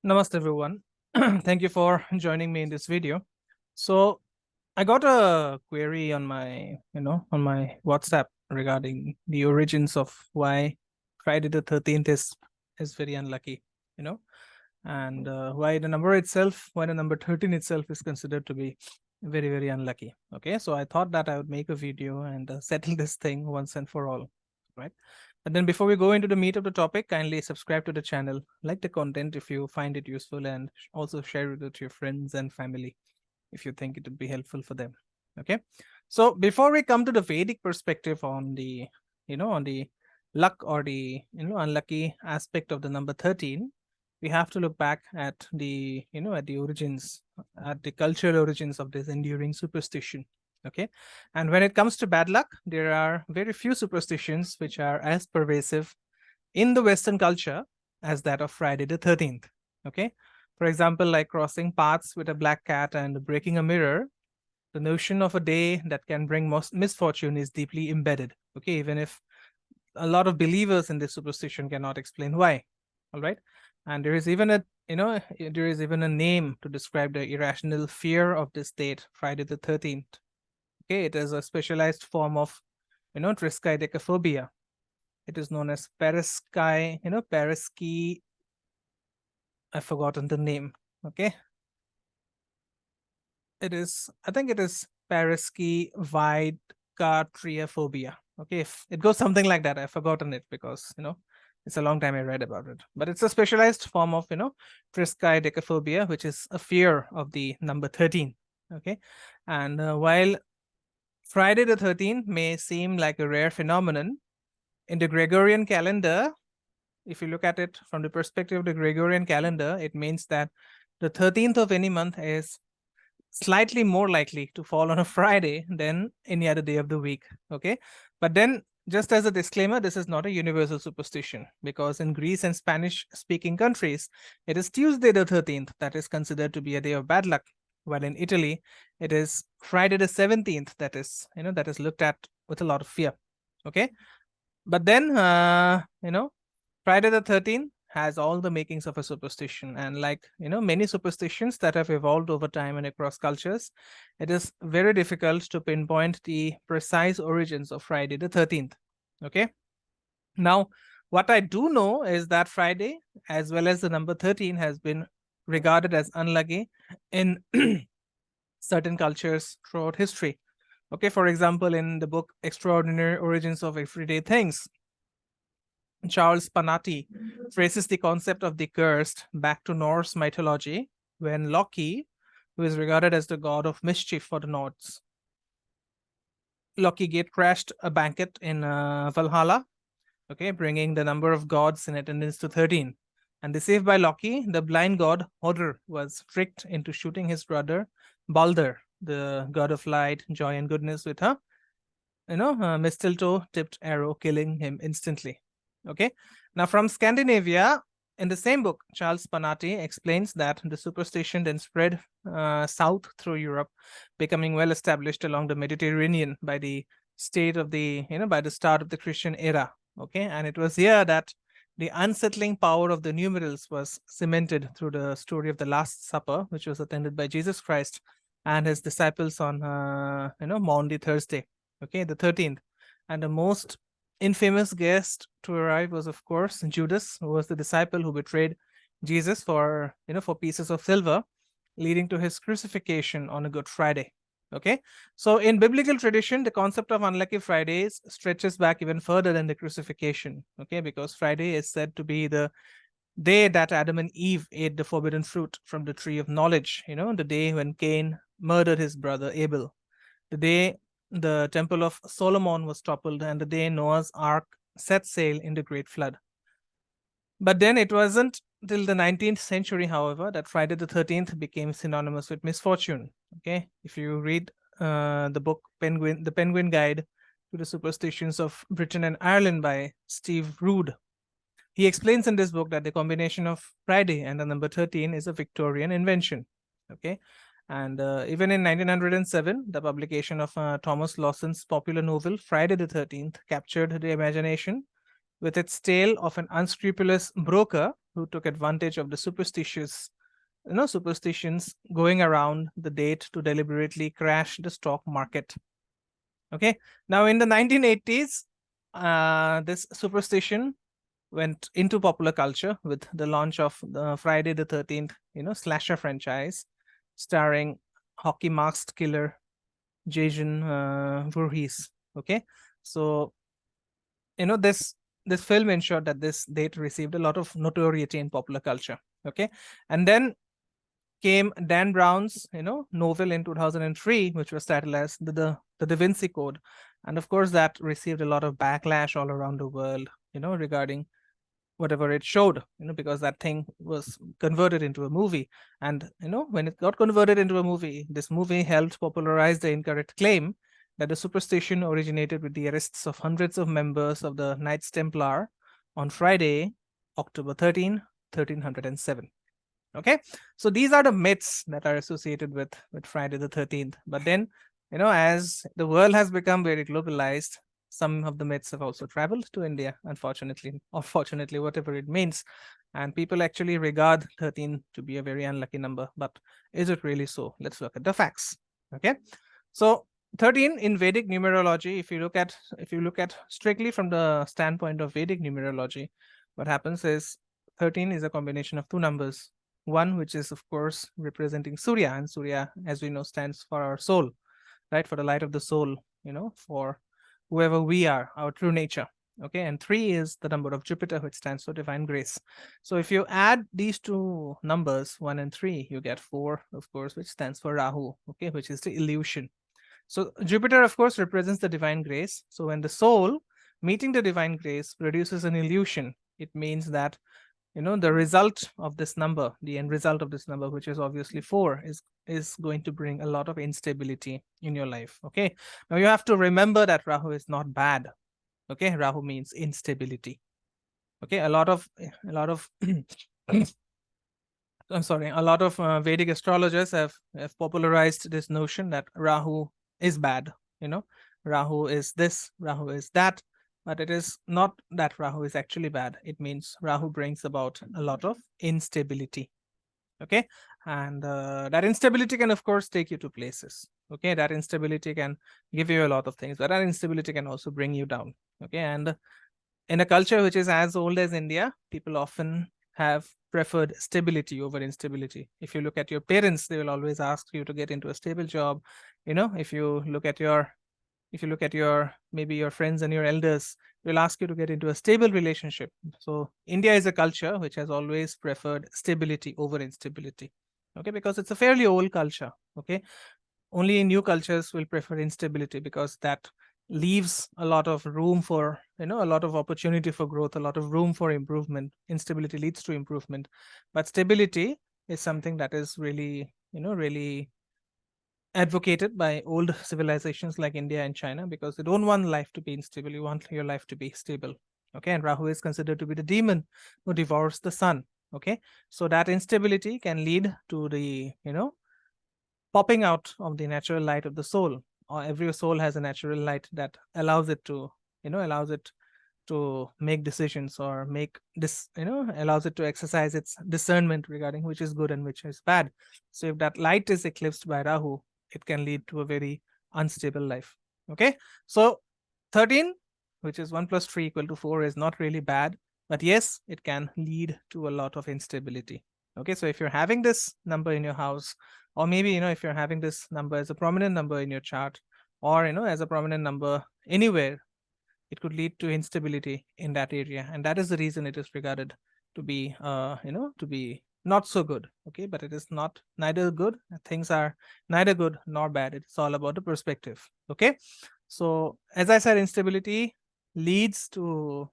Namaste everyone. Thank you for joining me in this video. So I got a query on my, on my WhatsApp regarding the origins of why Friday the 13th is very unlucky, and why the number 13 itself is considered to be very, very unlucky. Okay, so I thought that I would make a video and settle this thing once and for all, right? But then before we go into the meat of the topic, kindly subscribe to the channel, like the content if you find it useful, and also share it with your friends and family if you think it would be helpful for them. Okay, so before we come to the Vedic perspective on the, on the luck or the, unlucky aspect of the number 13, we have to look back at the, at the origins, at the cultural origins of this enduring superstition. Okay, and when it comes to bad luck, there are very few superstitions which are as pervasive in the Western culture as that of Friday the 13th. Okay, for example, like crossing paths with a black cat and breaking a mirror, the notion of a day that can bring misfortune is deeply embedded. Okay, even if a lot of believers in this superstition cannot explain why. All right, and there is even a there is even a name to describe the irrational fear of this date, Friday the 13th. Okay, it is a specialized form of, triskaidekaphobia. It is known as Peresky. I've forgotten the name. Okay, it is. I think it is Peresky Vidkatriophobia. Okay, if it goes something like that, I've forgotten it because it's a long time I read about it. But it's a specialized form of triskaidekaphobia, which is a fear of the number 13. Okay, and while Friday the 13th may seem like a rare phenomenon, in the Gregorian calendar, if you look at it from the perspective of the Gregorian calendar, it means that the 13th of any month is slightly more likely to fall on a Friday than any other day of the week. Okay, but then just as a disclaimer, this is not a universal superstition, because in Greece and Spanish-speaking countries, it is Tuesday the 13th that is considered to be a day of bad luck, while in Italy, it is Friday the 17th that is, that is looked at with a lot of fear. Okay, but then, Friday the 13th has all the makings of a superstition, and like, many superstitions that have evolved over time and across cultures, it is very difficult to pinpoint the precise origins of Friday the 13th. Okay, now what I do know is that Friday, as well as the number 13, has been regarded as unlucky in certain cultures throughout history. Okay, for example, in the book Extraordinary Origins of Everyday Things, Charles Panatti traces the concept of the cursed back to Norse mythology, when Loki, who is regarded as the god of mischief for the Nords, Loki gate crashed a banquet in Valhalla, okay, bringing the number of gods in attendance to 13. And deceived by Loki, the blind god Hodr was tricked into shooting his brother Balder, the god of light, joy, and goodness, with a mistletoe-tipped arrow, killing him instantly. Okay, now from Scandinavia, in the same book, Charles Panatti explains that the superstition then spread south through Europe, becoming well established along the Mediterranean by the start of the Christian era. Okay, and it was here that the unsettling power of the numerals was cemented through the story of the Last Supper, which was attended by Jesus Christ and his disciples on Maundy Thursday, okay, the 13th. And the most infamous guest to arrive was, of course, Judas, who was the disciple who betrayed Jesus for pieces of silver, leading to his crucifixion on a Good Friday. Okay, so in biblical tradition, the concept of unlucky Fridays stretches back even further than the crucifixion. Okay, because Friday is said to be the day that Adam and Eve ate the forbidden fruit from the tree of knowledge, the day when Cain murdered his brother Abel, the day the temple of Solomon was toppled, and the day Noah's ark set sail in the great flood. But then it wasn't till the 19th century, however, that Friday the 13th became synonymous with misfortune. Okay, if you read the book The Penguin Guide to the Superstitions of Britain and Ireland by Steve Rood, he explains in this book that the combination of Friday and the number 13 is a Victorian invention. Okay, and even in 1907, the publication of Thomas Lawson's popular novel Friday the 13th captured the imagination with its tale of an unscrupulous broker who took advantage of the superstitions going around the date to deliberately crash the stock market. Okay, now in the 1980s, this superstition went into popular culture with the launch of the Friday the 13th, slasher franchise, starring hockey masked killer Jason Voorhees. Okay, so this film ensured that this date received a lot of notoriety in popular culture. Okay, and then came Dan Brown's novel in 2003, which was titled as the Da Vinci Code, and of course that received a lot of backlash all around the world, regarding whatever it showed, because that thing was converted into a movie. And when it got converted into a movie, this movie helped popularize the incorrect claim that the superstition originated with the arrests of hundreds of members of the Knights Templar on Friday, October 13, 1307. Okay, so these are the myths that are associated with Friday the 13th. But then, as the world has become very globalized, some of the myths have also traveled to India, unfortunately, or fortunately, whatever it means. And people actually regard 13 to be a very unlucky number. But is it really so? Let's look at the facts. Okay, so 13 in Vedic numerology, if you look at strictly from the standpoint of Vedic numerology, what happens is 13 is a combination of two numbers. One, which is of course representing Surya, and Surya, as we know, stands for our soul, right? For the light of the soul, for whoever we are, our true nature. Okay, and 3 is the number of Jupiter, which stands for divine grace. So if you add these two numbers, 1 and 3, you get 4, of course, which stands for Rahu, okay, which is the illusion. So Jupiter, of course, represents the divine grace. So when the soul meeting the divine grace produces an illusion, it means that the result of this number, the end result of this number, which is obviously 4, is going to bring a lot of instability in your life. Okay, now you have to remember that Rahu is not bad. Okay, Rahu means instability. Okay, a lot of I'm sorry, a lot of Vedic astrologers have popularized this notion that Rahu is bad. Rahu is this, Rahu is that. But it is not that Rahu is actually bad. It means Rahu brings about a lot of instability. Okay, and that instability can, of course, take you to places. Okay, that instability can give you a lot of things, but that instability can also bring you down. Okay, and in a culture which is as old as India, people often have preferred stability over instability. If you look at your parents, they will always ask you to get into a stable job. If you look at your maybe your friends and your elders, will ask you to get into a stable relationship. So India is a culture which has always preferred stability over instability. Okay, because it's a fairly old culture. Okay, only new cultures will prefer instability because that leaves a lot of room for a lot of opportunity for growth, a lot of room for improvement. Instability leads to improvement, but stability is something that is really really advocated by old civilizations like India and China, because they don't want life to be unstable. You want your life to be stable. Okay, and Rahu is considered to be the demon who devours the sun. Okay, so that instability can lead to the popping out of the natural light of the soul. Or every soul has a natural light that allows it to make decisions, or make this allows it to exercise its discernment regarding which is good and which is bad. So if that light is eclipsed by Rahu, it can lead to a very unstable life. Okay, so 13, which is 1 plus 3 equal to 4, is not really bad, but yes, it can lead to a lot of instability. Okay, so if you're having this number in your house, or maybe if you're having this number as a prominent number in your chart, or as a prominent number anywhere, it could lead to instability in that area, and that is the reason it is regarded to be to be not so good. Okay, but it is not neither good. Things are neither good nor bad. It's all about the perspective. Okay, so as I said, instability leads to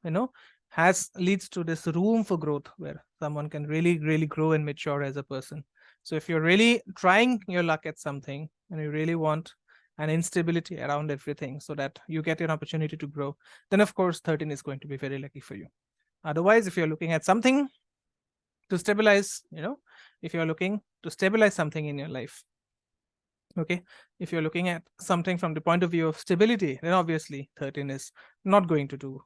leads to this room for growth where someone can really grow and mature as a person. So if you're really trying your luck at something and you really want an instability around everything so that you get an opportunity to grow, then of course 13 is going to be very lucky for you. Otherwise, if you're looking at something to stabilize, if you're looking to stabilize something in your life, okay, if you're looking at something from the point of view of stability, then obviously 13 is not going to do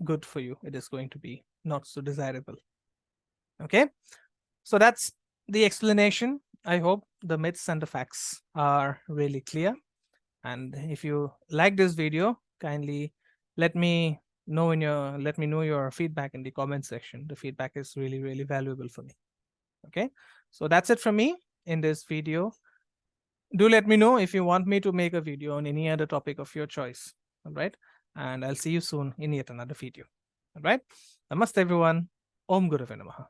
good for you. It is going to be not so desirable. Okay, so that's the explanation. I hope the myths and the facts are really clear. And if you like this video, kindly let me know your feedback in the comment section. The feedback is really, really valuable for me. Okay, so that's it from me in this video. Do let me know if you want me to make a video on any other topic of your choice. All right, and I'll see you soon in yet another video. All right, namaste everyone. Om Gurave Namaha.